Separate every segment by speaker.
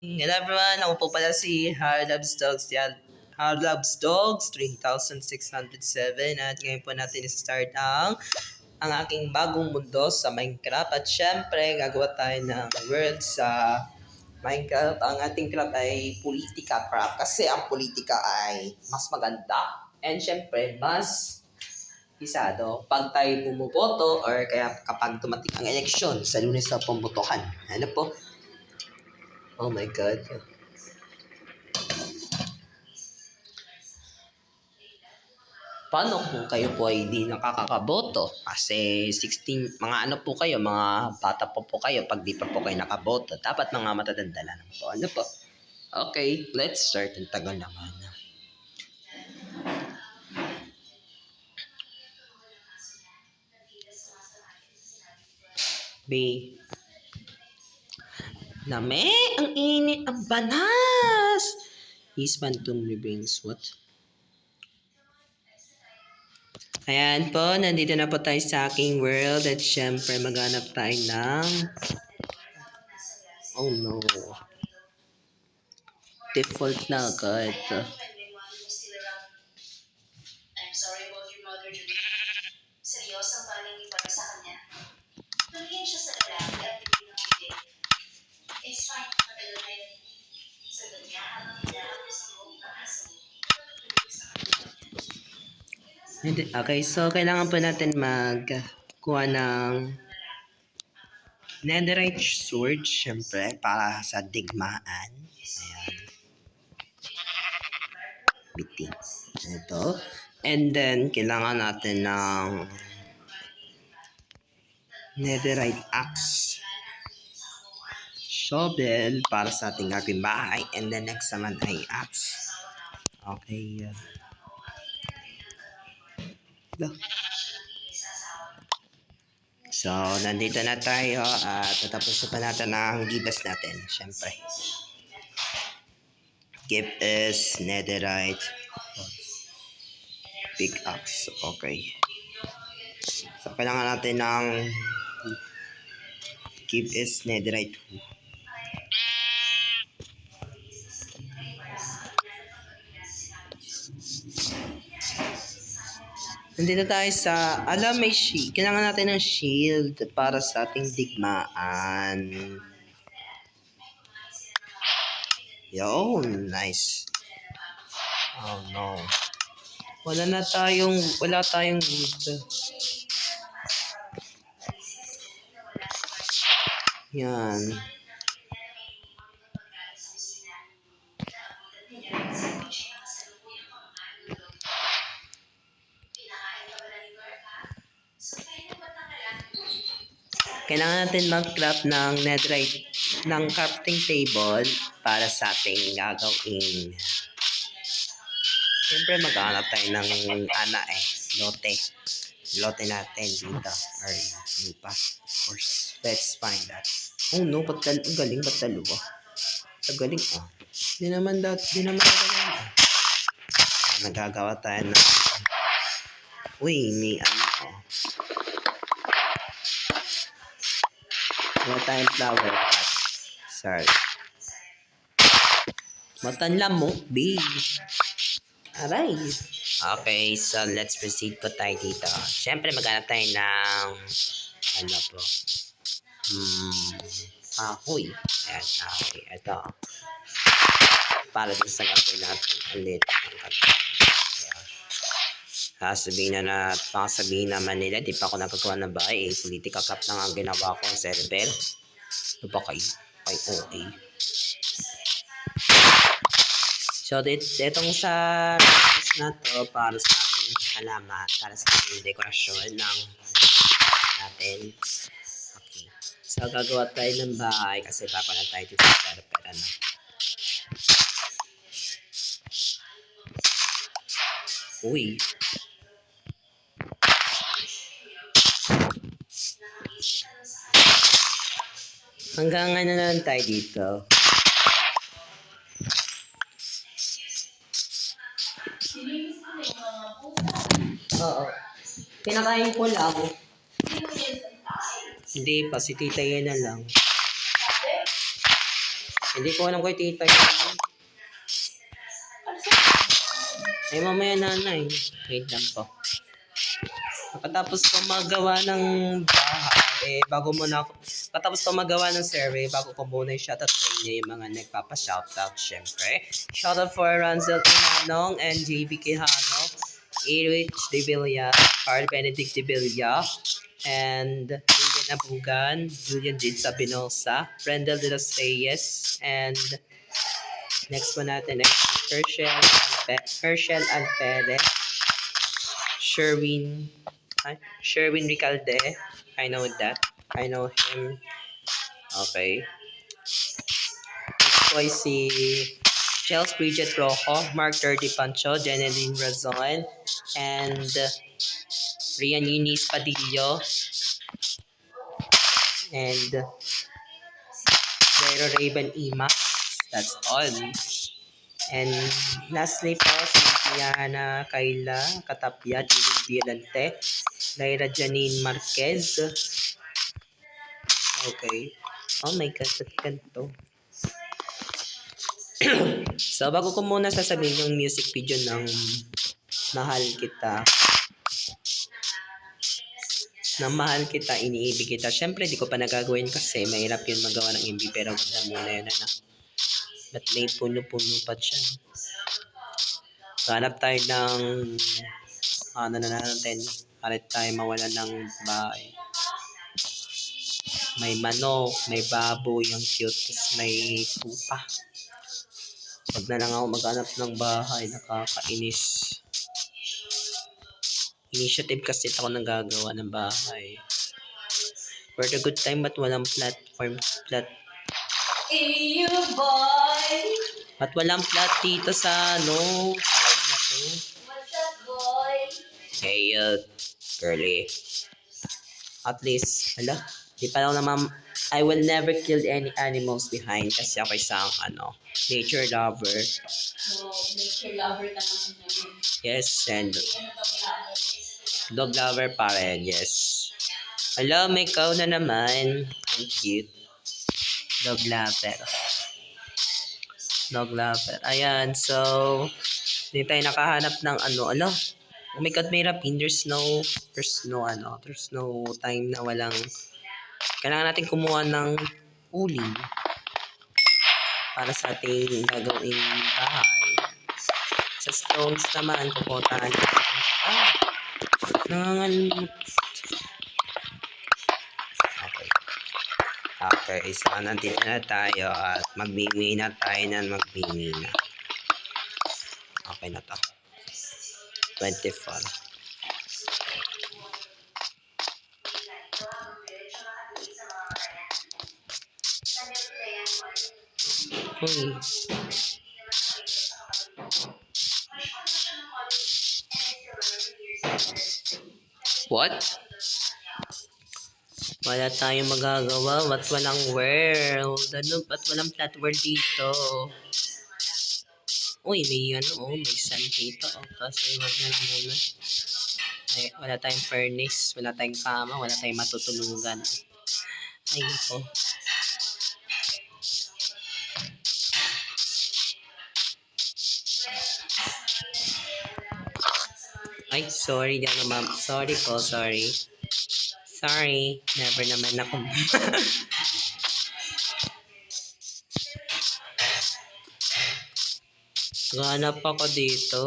Speaker 1: Hello everyone, ako po pala si Hard Loves Dogs, Hard Loves Dogs 3607 at ngayon po natin start ang aking bagong mundo sa Minecraft at syempre gagawa tayo ng world sa Minecraft. Ang ating craft ay politika craft kasi ang politika ay mas maganda and syempre mas isado pag tayo bumuboto or kaya kapag tumating ang eleksyon sa Lunes na pambotohan. Ano po? Oh my God. Paano kung kayo po ay hindi nakakaboto? Kasi 16, mga ano po kayo, mga bata po kayo pag di pa po kayo nakaboto. Dapat mga matatanda lang po. Ano po? Okay, let's start. Ang tagal naman. B. Name, ang init, ang banas! His phantom brings what? Ayan po, nandito na po tayo sa aking world at syempre maghanap tayo ng oh no, default na agad.
Speaker 2: I'm sorry about your mother, Judy. Seryosang paling para sa kanya. Tumingin siya sa lalaki at hindi bigay. It's fine, matagal na yun. Sagot niya habang hinahabol sa buong aso.
Speaker 1: Okay, so kailangan po natin magkuha ng netherite sword, syempre, para sa digmaan. Ayan. Biting. Ito. And then, kailangan natin ng netherite axe. Shovel para sa ating bahay. And then, next naman ay axe. Okay. So, nandito na tayo at tatapos pa natin ang gibas natin, syempre. Give is netherite pickaxe. Okay. So, kailangan natin ng give is netherite. Nandito tayo sa, may shield. Kailangan natin ng shield para sa ating digmaan. Yo, nice. Oh no. Wala tayong wood. Yan. Kailangan natin mag-craft ng netherite, ng crafting table para sa ating gagawin. Siyempre maghanap tayo ng lote. Lote natin dito. Or lupa. Of course. Let's find that. Oh no, ang galing, ba't dalawa? Ang galing, oh. Di naman galing. Nagagawa tayo ng may oh. Wala tayong flower pot. Sorry. Matanlam mo, babe. Aray. Okay, so let's proceed po tayo dito. Siyempre, maghanap tayo ng kahoy. Ayan, kahoy. Ito. Para din sa gagawin natin ulit. Sasabihin naman nila, di pa ako nagagawa ng bahay. Political cup lang ang ginawa ko sa server. Ano ba kayo? Ay, okay. So, itong sa na to para sa ating halaman, para sa ating dekorasyon ng natin. Okay. So, gagawa tayo ng bahay kasi baka na tayo dito sa server. Uy. Hanggang ano na lang tayo dito. Oo. Pinakain ko lang. Hindi pa, si Tita yan na lang. Hindi ko alam kay tita yun. Ay, mamaya nanay. Wait lang po. Pagkatapos ko magawa ng bahay, pagkatapos ko magawa ng survey, bago ko muna i-shoutout sa inyo yung mga nagpapa-shoutout, syempre. Shoutout for Ranzel Inanong and JB Quijano, Erich De Villa, Carl Benedict De Villa, and Julian Abugan, Julian Jade Sabinosa, Brendel De Los Reyes, and next po natin ay Herschel Alpere, Sherwin Ricalde. I know that. I know him. Okay. Next po ay si Chels Bridget Rojo, Mark Dirty Pancho, Jeneline Razon, and Rian Eunice Padillo, and Vero Raven Ima. That's all. And lastly po, si Diana Kayla Katapya, David Violante, Lyra Janine Marquez. Okay. Oh my God, ba't ganito? So, bago ko muna sasabihin yung music video ng Mahal Kita. Na mahal kita, iniibig kita. Siyempre, di ko pa nagagawin kasi mahirap yun magawa ng MV, pero wag na muna yun, anak. Ba't may puno-puno pa siya? Hanap tayo ng ano na natin. Hanap tayo mawala ng bahay. May manok, may baboy, ang cute. Tapos may tupa. Wag na lang ako maghanap ng bahay. Nakakainis. Initiative kasi ako nang gagawa ng bahay. For the good time, ba't walang platform?
Speaker 2: Ew, boy!
Speaker 1: Ba't walang plat dito sa ano?
Speaker 2: What's up, boy?
Speaker 1: Hey, girly. At least, hala, di pa lang naman, I will never kill any animals behind kasi ako isang, nature lover.
Speaker 2: Oh, nature lover ka naman.
Speaker 1: Yes, and dog lover pa rin, yes. Hello, may ikaw na naman. Ang cute. Dog lover. Dog lover. Ayan, so, hindi tayo nakahanap ng oh my God, may rapin. There's no time na walang, kailangan natin kumuha ng uling para sa ating gagawing bahay. Sa stones naman, kukutaan natin. Nangangalimot. Okay, so nandito na tayo at magmimi na tayo ng magmimi na. Okay na to. 24. Uy. What? Wala tayong magagawa. Ba't walang world? Ba't walang flat world dito? Uy, may may sun dito. Kasi wag na lang muna. Ay, wala tayong furnace, wala tayong kama, wala tayong matutulugan. Ay, nako. Ay, sorry din ma'am. Sorry po, sorry. Sorry, never naman ako. Ganap ako dito.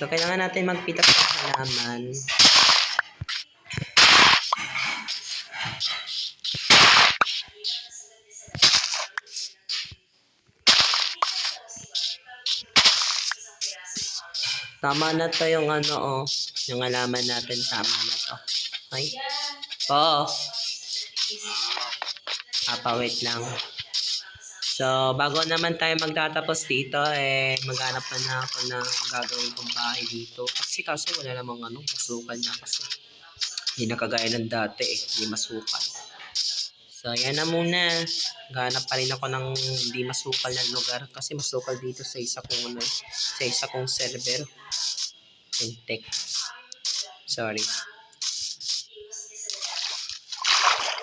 Speaker 1: So, kailangan natin magpitas ng halaman. Tama na to yung yung halaman natin. Tama na to. Ay. Po. Wait lang. So, bago naman tayo magtatapos dito, maghanap na ako ng gagawin kong bahay dito. Kaso wala namang masukal na kasi. Hindi na kagaya ng dati hindi masukal. So, yan na muna. Maghanap pa rin ako ng hindi masukal na lugar kasi masukal dito sa isa kong server. Intek. Sorry.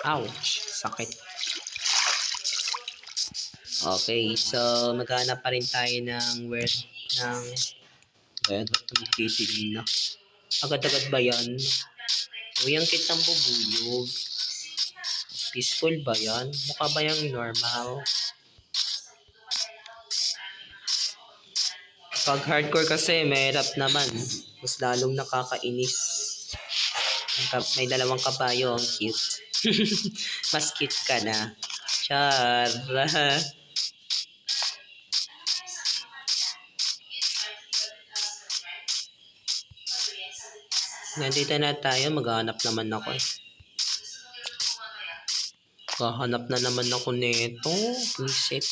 Speaker 1: Ouch! Sakit. Okay, so maghanap pa rin tayo ng word ng ayan, titigil na. Agad-agad ba yan? Uy, ang kitang bubuyog. Peaceful ba yan? Mukha ba yung normal? Pag hardcore kasi, mahirap naman. Mas lalong nakakainis. May dalawang kabayo, ang cute. Mas cute ka na. Char. Nandito na tayo, maghahanap naman ako eh. Kahanap na naman ako nito. Reset.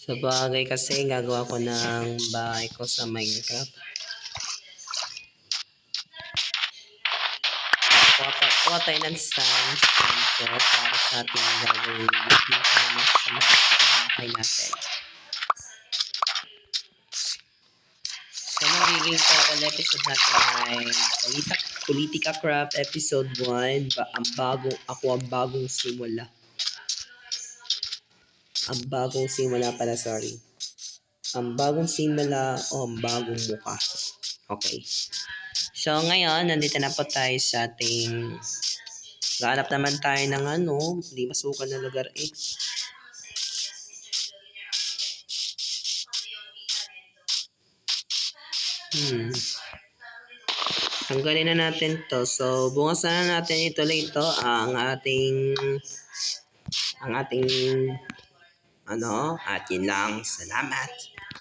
Speaker 1: Sa bagay kasi, gagawa ko ng bahay ko sa Minecraft. Kuha tayo ng sand ko para sa ating gagawin building house sa bahay natin. So, magiging total episode natin ay Politika Craft episode 1. Ang bagong simula. Ang bagong simula pala, sorry. Ang bagong simula o ang bagong mukha. Okay. So, ngayon, nandito na po tayo sa ating gaanap naman tayo ng hindi masukan na lugar eh. Tanggalin na natin to. So, bukasan na natin ituloy ito ang ating at yun lang. Salamat.